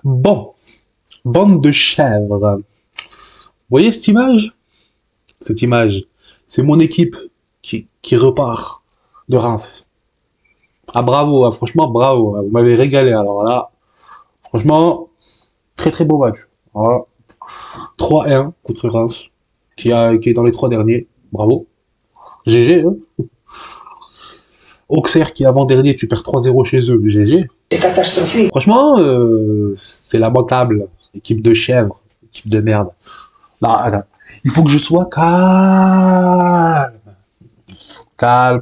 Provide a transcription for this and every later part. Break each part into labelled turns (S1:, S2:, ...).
S1: Bon, bande de chèvres. Vous voyez cette image? Cette image, c'est mon équipe qui repart de Reims. Ah bravo, ah, franchement bravo, ah, vous m'avez régalé. Alors là, franchement, très très beau match. Voilà. 3-1 contre Reims, qui est dans les trois derniers. Bravo. GG. Hein. Auxerre qui est avant-dernier, tu perds 3-0 chez eux. GG.
S2: C'est catastrophique.
S1: Franchement, c'est lamentable. Équipe de chèvres, équipe de merde. Non, attends. Il faut que je sois calme. Calme.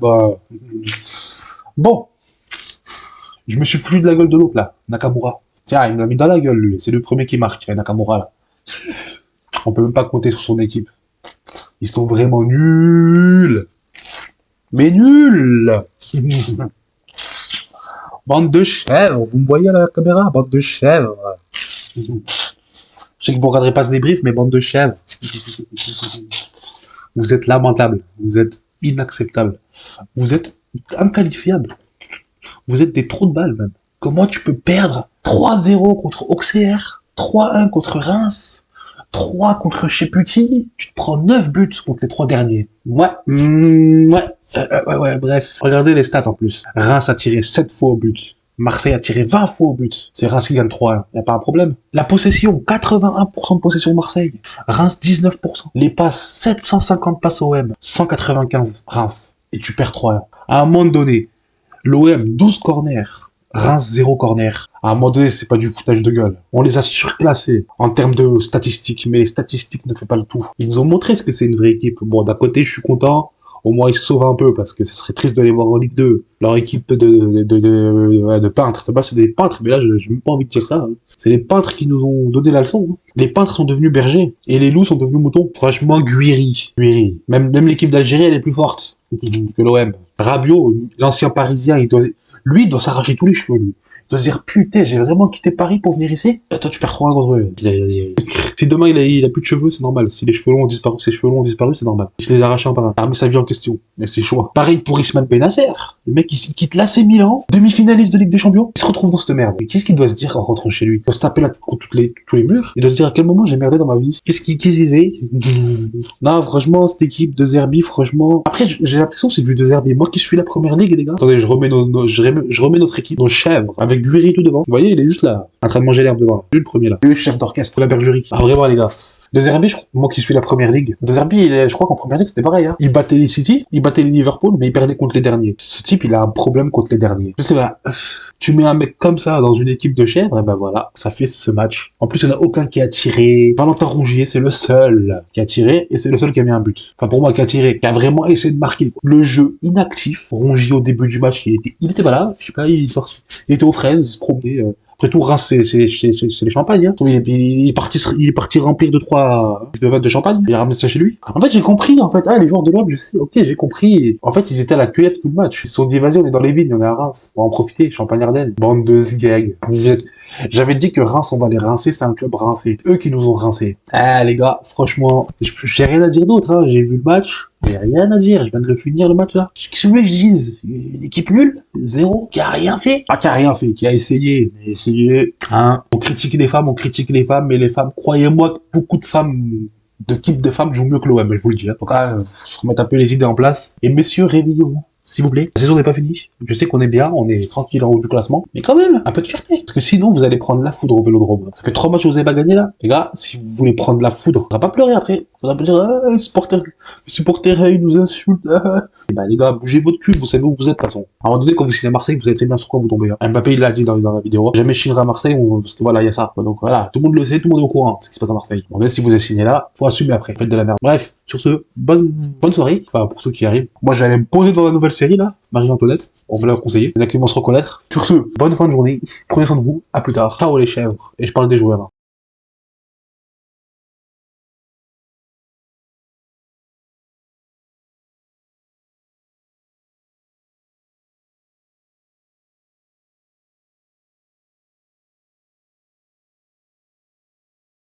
S1: Bon. Je me suis foutu de la gueule de l'autre, là. Nakamura. Tiens, il me l'a mis dans la gueule, lui. C'est le premier qui marque, Nakamura, là. On peut même pas compter sur son équipe. Ils sont vraiment nuls. Mais nuls. Bande de chèvres. Vous me voyez à la caméra? Bande de chèvres. Je sais que vous regarderez pas ce débrief, mais bande de chèvres. Vous êtes lamentable. Vous êtes inacceptable. Vous êtes inqualifiable. Vous êtes des trous de balles, même. Comment tu peux perdre 3-0 contre Auxerre, 3-1 contre Reims, 3 contre je sais plus qui, tu te prends 9 buts contre les 3 derniers. Ouais, bref. Regardez les stats en plus. Reims a tiré 7 fois au but. Marseille a tiré 20 fois au but. C'est Reims qui gagne 3-1. Y a pas un problème. La possession, 81% de possession Marseille. Reims, 19%. Les passes, 750 passes OM. 195 Reims. Et tu perds 3-1. À un moment donné, l'OM, 12 corners. Reims, 0 corner. À un moment donné, c'est pas du foutage de gueule. On les a surclassés en termes de statistiques, mais les statistiques ne font pas le tout. Ils nous ont montré ce que c'est une vraie équipe. Bon, d'un côté, je suis content. Au moins, ils se sauvent un peu, parce que ce serait triste de les voir en Ligue 2. Leur équipe de peintres. De base, c'est des peintres, mais là, j'ai même pas envie de dire ça. Hein. C'est les peintres qui nous ont donné la leçon. Hein. Les peintres sont devenus bergers, et les loups sont devenus moutons. Franchement, Guiri. Même l'équipe d'Algérie, elle est plus forte que l'OM. Rabiot, l'ancien Parisien, il doit s'arracher tous les cheveux, lui. Il doit se dire, putain, j'ai vraiment quitté Paris pour venir ici. Et toi, tu perds 3 contre eux. Si demain, il a plus de cheveux, c'est normal. Si les cheveux longs ont disparu, ses cheveux longs ont disparu, c'est normal. Il se les arrache un par un. Il a remis sa vie en question. Mais c'est choix. Pareil pour Ismaël Benasser. Le mec, il quitte l'AC Milan, demi-finaliste de Ligue des Champions. Il se retrouve dans cette merde. Et qu'est-ce qu'il doit se dire en rentrant chez lui? Il doit se taper la tête contre tous les murs. Il doit se dire à quel moment j'ai merdé dans ma vie. Qu'est-ce qu'il disait? Non, franchement, cette équipe de Zerbi, franchement. Après, j'ai l'impression que c'est du de Zerbi. Moi qui suis la première ligue, les gars. Attendez, je remets notre équipe, nos chèvres, avec Guiri tout devant. Vous voyez, il est juste là, en train de manger l'herbe devant. Lui, le premier là. Le chef d'orchestre, la bergerie. Ah, vraiment, les gars. De Zerbi, moi qui suis la première ligue. De Zerbi, je crois qu'en première ligue, c'était pareil, hein. Il battait les City, il battait les Liverpool, mais il perdait contre les derniers. Ce type, il a un problème contre les derniers. Je sais pas. Tu mets un mec comme ça dans une équipe de chèvres, et ben voilà, ça fait ce match. En plus, il n'y en a aucun qui a tiré. Valentin Rongier, c'est le seul qui a tiré, et c'est le seul qui a mis un but. Enfin, pour moi, qui a tiré, qui a vraiment essayé de marquer. Le jeu inactif. Rongier, au début du match, il était pas là. Je sais pas, il était aux fraises, il se promenait. Après tout, Reims, c'est les champagnes, hein. Il est parti remplir 2-3 de vannes de champagne. Il a ramené ça chez lui. En fait, j'ai compris, en fait. Ah, les joueurs de l'OM, je sais, ok, j'ai compris. En fait, ils étaient à la cueillette tout le match. Ils se sont dit, vas-y, on est dans les vignes, on est à Reims. On va en profiter. Champagne-Ardenne. Bande de zgag. J'avais dit que Reims, on va les rincer, c'est un club rincé. Eux qui nous ont rincés. Ah, les gars, franchement, j'ai rien à dire d'autre, hein. J'ai vu le match. J'ai rien à dire, je viens de le finir le match là. Qu'est-ce que vous voulez que je dise? Une équipe nulle, zéro, qui a rien fait. Ah, qui a rien fait, qui a essayé, mais essayé. Hein. On critique les femmes, mais les femmes, croyez-moi que beaucoup de femmes, de type de femmes jouent mieux que l'OM, je vous le dis. Hein. Donc là, se remettre un peu les idées en place. Et messieurs, réveillez-vous. S'il vous plaît. La saison n'est pas finie. Je sais qu'on est bien, on est tranquille en haut du classement. Mais quand même, un peu de fierté. Parce que sinon, vous allez prendre la foudre au Vélodrome. Ça fait 3 matchs que vous avez pas gagné là. Les gars, si vous voulez prendre la foudre, faudra pas pleurer après. Faudra pas dire, le supporter, il nous insulte. Et bah, les gars, bougez votre cul, vous savez où vous êtes, de toute façon. À un moment donné, quand vous signez à Marseille, vous savez très bien sur quoi vous tombez. Hein. Mbappé, il l'a dit dans la vidéo. Jamais je signerai à Marseille, parce que voilà, il y a ça. Donc voilà, tout le monde le sait, tout le monde est au courant de ce qui se passe à Marseille. Donc si vous êtes signé là, faut assumer après. Faites de la merde. Bref, sur ce, bonne soirée. Enfin, pour ceux qui arrivent. Moi, j'allais me poser dans la nouvelle série, là. Marie-Antoinette. On va la conseiller. Il y en a qui vont se reconnaître. Sur ce, bonne fin de journée. Prenez soin de vous. À plus tard. Ciao les chèvres. Et je parle des joueurs.